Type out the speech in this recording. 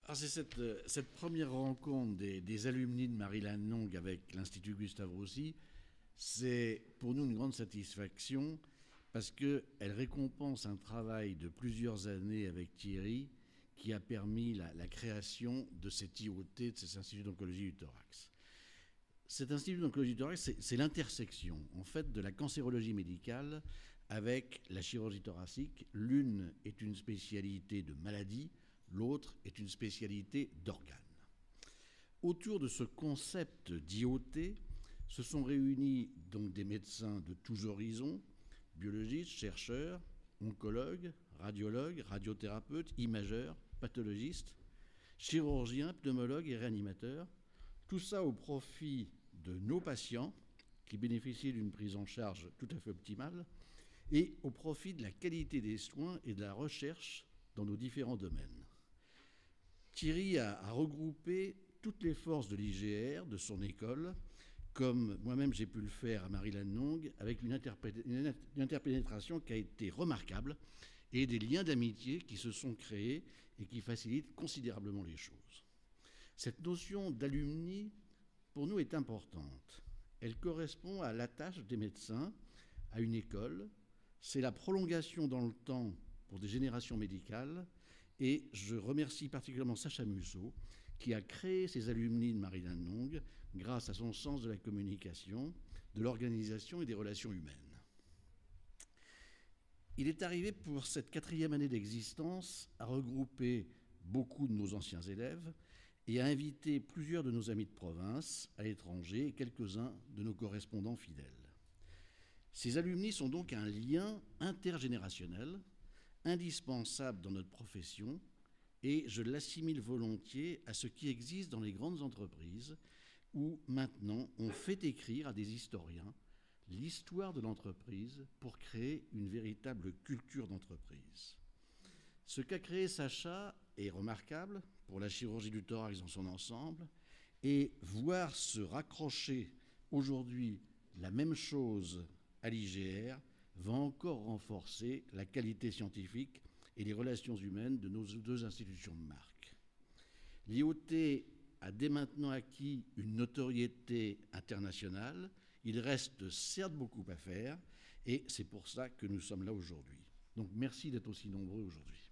Alors c'est cette première rencontre des alumni de Marie-Lannelongue avec l'Institut Gustave Roussy, c'est pour nous une grande satisfaction parce qu'elle récompense un travail de plusieurs années avec Thierry qui a permis la création de cet IOT, de cet Institut d'oncologie du thorax. Cet Institut d'oncologie du thorax, c'est l'intersection en fait de la cancérologie médicale avec la chirurgie thoracique. L'une est une spécialité de maladie, l'autre est une spécialité d'organes. Autour de ce concept d'IOT se sont réunis donc des médecins de tous horizons, biologistes, chercheurs, oncologues, radiologues, radiothérapeutes, imageurs, pathologistes, chirurgiens, pneumologues et réanimateurs. Tout ça au profit de nos patients qui bénéficient d'une prise en charge tout à fait optimale et au profit de la qualité des soins et de la recherche dans nos différents domaines. Thierry a regroupé toutes les forces de l'IGR, de son école, comme moi-même j'ai pu le faire à Marie-Lannelongue, avec une interpénétration qui a été remarquable et des liens d'amitié qui se sont créés et qui facilitent considérablement les choses. Cette notion d'alumni, pour nous, est importante. Elle correspond à l'attache des médecins à une école. C'est la prolongation dans le temps pour des générations médicales. Et je remercie particulièrement Sacha Musso, qui a créé ces alumni de Marie-Lannelongue grâce à son sens de la communication, de l'organisation et des relations humaines. Il est arrivé pour cette 4e année d'existence à regrouper beaucoup de nos anciens élèves et à inviter plusieurs de nos amis de province à l'étranger et quelques-uns de nos correspondants fidèles. Ces alumni sont donc un lien intergénérationnel indispensable dans notre profession et je l'assimile volontiers à ce qui existe dans les grandes entreprises où maintenant on fait écrire à des historiens l'histoire de l'entreprise pour créer une véritable culture d'entreprise. Ce qu'a créé Sacha est remarquable pour la chirurgie du thorax dans son ensemble et voir se raccrocher aujourd'hui la même chose à l'IGR va encore renforcer la qualité scientifique et les relations humaines de nos deux institutions de marque. L'IOT a dès maintenant acquis une notoriété internationale. Il reste certes beaucoup à faire et c'est pour ça que nous sommes là aujourd'hui. Donc merci d'être aussi nombreux aujourd'hui.